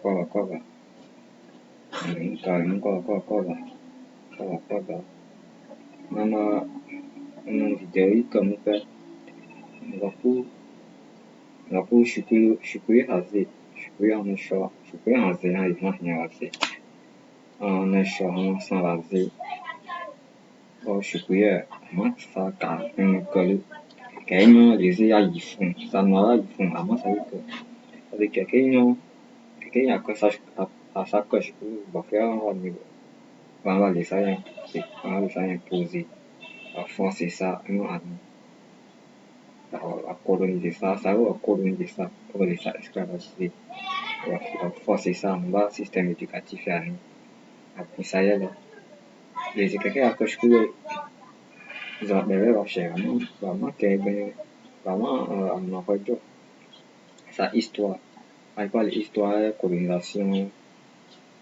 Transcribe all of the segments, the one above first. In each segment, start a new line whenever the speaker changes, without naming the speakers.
Coca-Cola. Kalimu Coca-Cola. Coca-Cola. Nama video hii kamuka ngaku shukui hazi shukui anisho shukui hazi na ifna hazi anisho hama sanrazi o shukui ama saka kalu kayaknya lezi ya yifun sanara yifun ama saika tapi kayaknya aku saka shukui bakya wani wala lesanya posé forcer ça a coloniser ça, ça va coloniser ça, pour les esclavagiser, forcer ça en bas, système éducatif à ça y est là. Les quelqu'un à coche que ils ont bébé va cher, vraiment vraiment on a pas de sa histoire, on parle histoire, colonisation,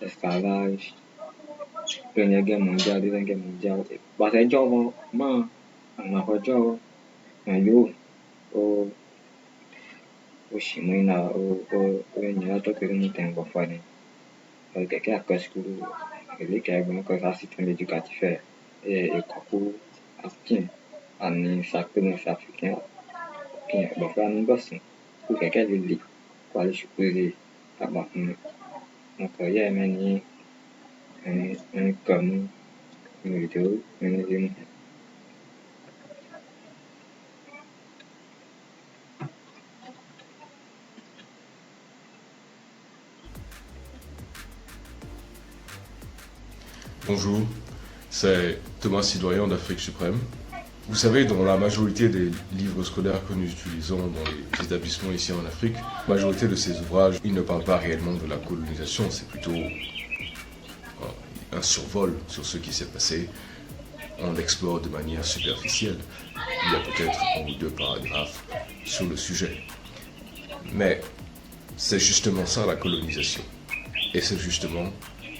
esclavage, Première Guerre mondiale, Deuxième Guerre mondiale, bah c'est job on a pas de job, yo o shimina o nyina to kere mu tempo fane quelqu'un a coche que ele quer bon que ça système éducatif et kako akin ani sakene africain qui ba fa nu boss ou quelqu'un de li kwa le supposé aba donc il y a mani un comme une vidéo une
Bonjour, c'est Thomas Sidoyan d'Afrique Suprême. Vous savez, dans la majorité des livres scolaires que nous utilisons dans les établissements ici en Afrique, la majorité de ces ouvrages, ils ne parlent pas réellement de la colonisation, c'est plutôt un survol sur ce qui s'est passé. On l'explore de manière superficielle. Il y a peut-être un ou deux paragraphes sur le sujet. Mais c'est justement ça la colonisation. Et c'est justement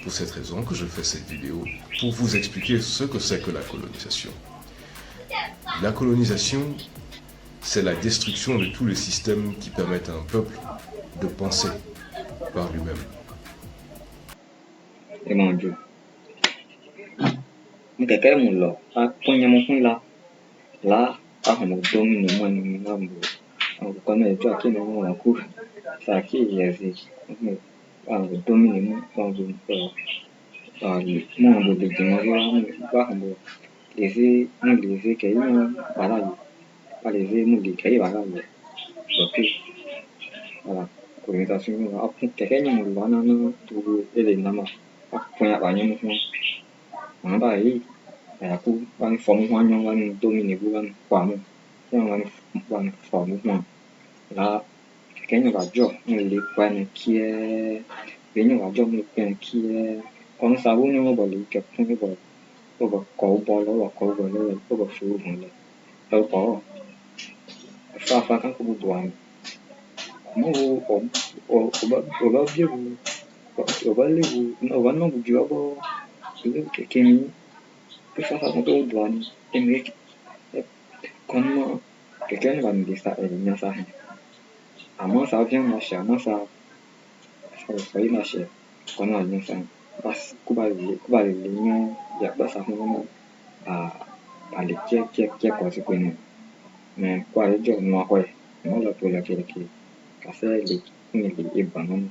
pour cette raison que je fais cette vidéo, pour vous expliquer ce que c'est que la colonisation. La colonisation, c'est la destruction de tous les systèmes qui permettent à un peuple de penser par lui-même.
Et mon Dieu. Quelqu'un mon là, a ponya mon point là, a mon domine moi non on connaît toi qui non on court, ça qui est domine moi mon de démarrer pas mon les kayima voilà pas les les kayima voilà ok voilà colonisation a quelqu'un mon là non tout ele nama a ponya ba nyamu on ba yi aku ban forme hoanyo ban domine bu ban kwamu ban forme moi là quelqu'un va job les quan qui est venir va job les quan qui est on savait nous ba les quelqu'un ba ko ba lo ba fu mon là đâu có fa kan ko douane mo o ba bien o ba le o ba non bu job quelqu'un que ça quand on douane et mais comment quelqu'un va me dire ça et bien ça à moi ça vient marcher à moi ça y marcher quand on a bien ça parce que va les lignes il y a pas ça vraiment à les qui quoi c'est connu mais quoi le job moi quoi moi la pour la qui ça fait les bananes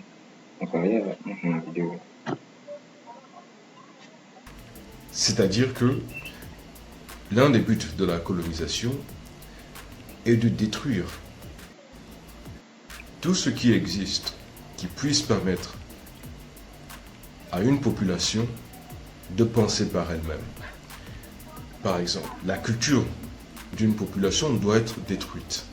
encore il y a une vidéo.
C'est-à-dire que l'un des buts de la colonisation est de détruire tout ce qui existe qui puisse permettre à une population de penser par elle-même. Par exemple, la culture d'une population doit être détruite.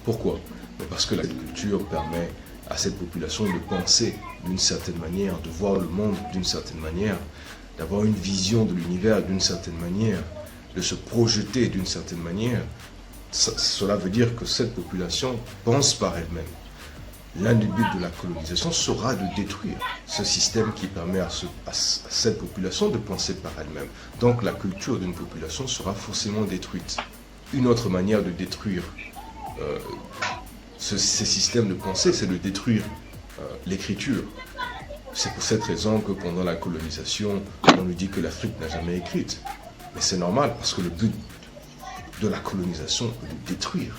Pourquoi? Parce que la culture permet à cette population de penser d'une certaine manière, de voir le monde d'une certaine manière, d'avoir une vision de l'univers d'une certaine manière, de se projeter d'une certaine manière. Cela veut dire que cette population pense par elle-même. L'un des buts de la colonisation sera de détruire ce système qui permet à cette population de penser par elle-même. Donc la culture d'une population sera forcément détruite. Une autre manière de détruire ces systèmes de pensée, c'est de détruire l'écriture. C'est pour cette raison que pendant la colonisation, on nous dit que l'Afrique n'a jamais écrite. Mais c'est normal parce que le but de la colonisation est de détruire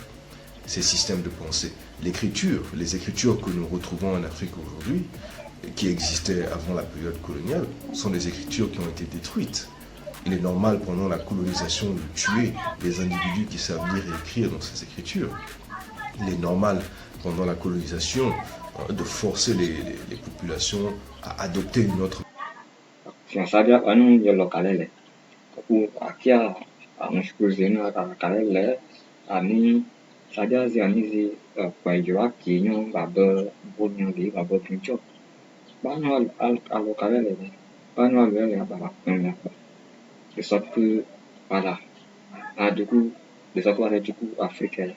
ces systèmes de pensée. L'écriture, les écritures que nous retrouvons en Afrique aujourd'hui, qui existaient avant la période coloniale, sont des écritures qui ont été détruites. Il est normal pendant la colonisation de tuer les individus qui savent lire et écrire dans ces écritures. Il est normal pendant la colonisation de forcer les populations à adopter une autre.
Siang saja anu ya lokalele. Aku akia mshukuzina kalele ani saja zianizi kwa joaki nyo baba bunyo di baba pincho. Banu al lokalele. Banu al lele baba punya. De sorte que voilà. Du coup, de sorte que du coup africain.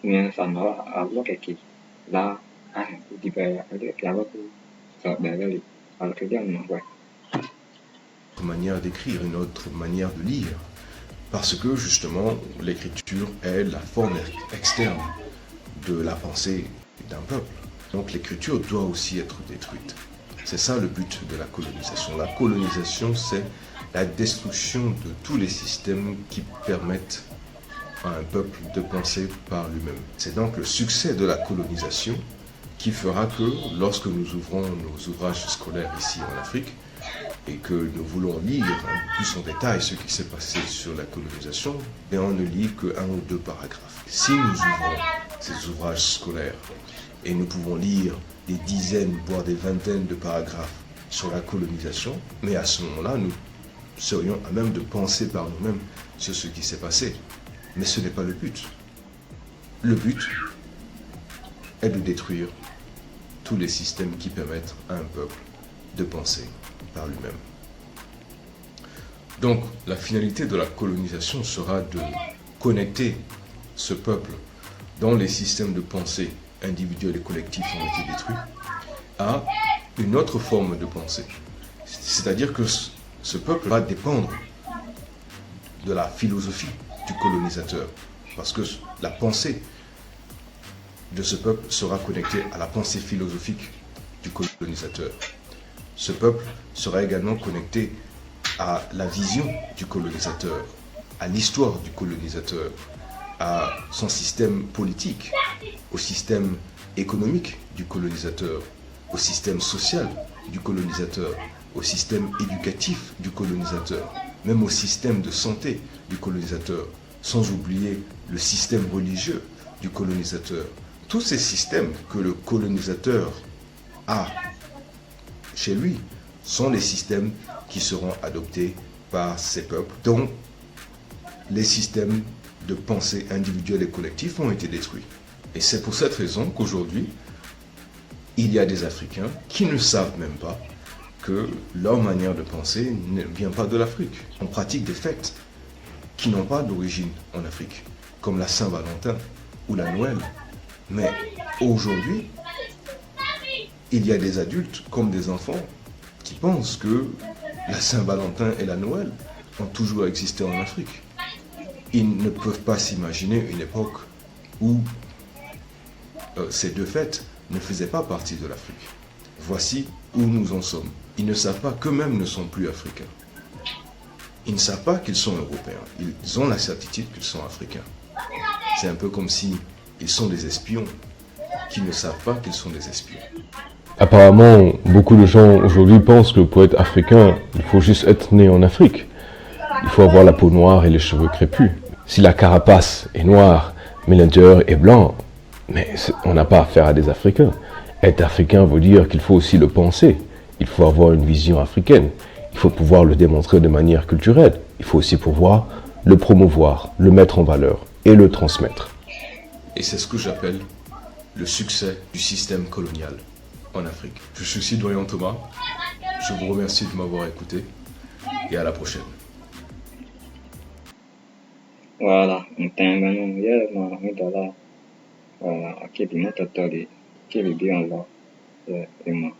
Mais ça m'a alors que là di ba que alors que ça ben alors que bien ouais.
Manière d'écrire, une autre manière de lire. Parce que justement, l'écriture est la forme externe de la pensée d'un peuple. Donc l'écriture doit aussi être détruite. C'est ça le but de la colonisation. La colonisation, c'est la destruction de tous les systèmes qui permettent à un peuple de penser par lui-même. C'est donc le succès de la colonisation qui fera que lorsque nous ouvrons nos ouvrages scolaires ici en Afrique, et que nous voulons lire un peu plus en détail ce qui s'est passé sur la colonisation, et on ne lit qu'un ou deux paragraphes. Si nous ouvrons ces ouvrages scolaires et nous pouvons lire des dizaines, voire des vingtaines de paragraphes sur la colonisation, mais à ce moment-là, nous serions à même de penser par nous-mêmes sur ce qui s'est passé. Mais ce n'est pas le but. Le but est de détruire tous les systèmes qui permettent à un peuple de penser par lui-même. Donc, la finalité de la colonisation sera de connecter ce peuple dont les systèmes de pensée individuels et collectifs ont été détruits à une autre forme de pensée. C'est-à-dire que ce peuple va dépendre de la philosophie du colonisateur, parce que la pensée de ce peuple sera connectée à la pensée philosophique du colonisateur. Ce peuple sera également connecté à la vision du colonisateur, à l'histoire du colonisateur, à son système politique, au système économique du colonisateur, au système social du colonisateur, au système éducatif du colonisateur, même au système de santé du colonisateur, sans oublier le système religieux du colonisateur. Tous ces systèmes que le colonisateur a chez lui sont les systèmes qui seront adoptés par ces peuples, dont les systèmes de pensée individuelle et collective ont été détruits. Et c'est pour cette raison qu'aujourd'hui, il y a des Africains qui ne savent même pas que leur manière de penser ne vient pas de l'Afrique. On pratique des fêtes qui n'ont pas d'origine en Afrique, comme la Saint-Valentin ou la Noël. Mais aujourd'hui, il y a des adultes comme des enfants qui pensent que la Saint-Valentin et la Noël ont toujours existé en Afrique. Ils ne peuvent pas s'imaginer une époque où ces deux fêtes ne faisaient pas partie de l'Afrique. Voici où nous en sommes. Ils ne savent pas qu'eux-mêmes ne sont plus africains. Ils ne savent pas qu'ils sont européens. Ils ont la certitude qu'ils sont africains. C'est un peu comme si ils sont des espions qui ne savent pas qu'ils sont des espions.
Apparemment, beaucoup de gens aujourd'hui pensent que pour être africain, il faut juste être né en Afrique. Il faut avoir la peau noire et les cheveux crépus. Si la carapace est noire, mais l'intérieur est blanc, mais on n'a pas affaire à des Africains. Être africain veut dire qu'il faut aussi le penser. Il faut avoir une vision africaine. Il faut pouvoir le démontrer de manière culturelle. Il faut aussi pouvoir le promouvoir, le mettre en valeur et le transmettre.
Et c'est ce que j'appelle le succès du système colonial en Afrique. Je suis Citoyen Thomas. Je vous remercie de m'avoir écouté et à la prochaine.
Voilà, on t'aime, hier, on a qui est bien, qui est bien là, et moi.